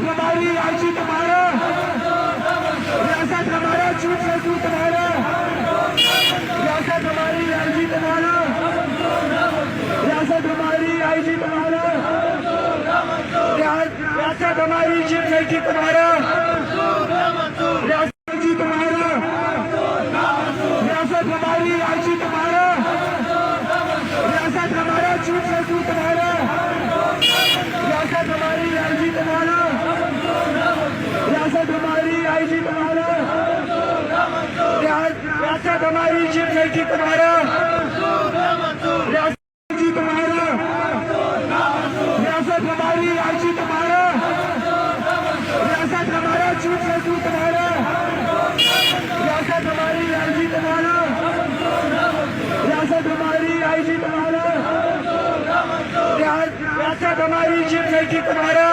हमारी आईजी तुम्हारा, रियासत हमारा चूत से चूत तुम्हारा, रियासत हमारी आईजी तुम्हारा, रियासत हमारी आईजी तुम्हारा, रियासत हमारी चीफ सेक्रेटरी तुम्हारा, रियासत आईजी तुम्हारा, रियासत हमारी आईजी तुम्हारा, रियासत हमारा चूत से चूत तुम्हारा, रियासत हमारी आईजी तुम्हारा, रियासत हमारी आईजी तुम्हारा, रियासत हमारी चीफ सेक्रेटरी तुम्हारा, रियासत आईजी तुम्हारा, रियासत हमारी आईजी तुम्हारा, रियासत हमारा चूत से चूत तुम्हारा, रियासत हमारी आईजी तुम्हारा, रियासत हमारी आईजी तुम्हारा, रियासत हमारी चीफ सेक्रेटरी तुम्हारा।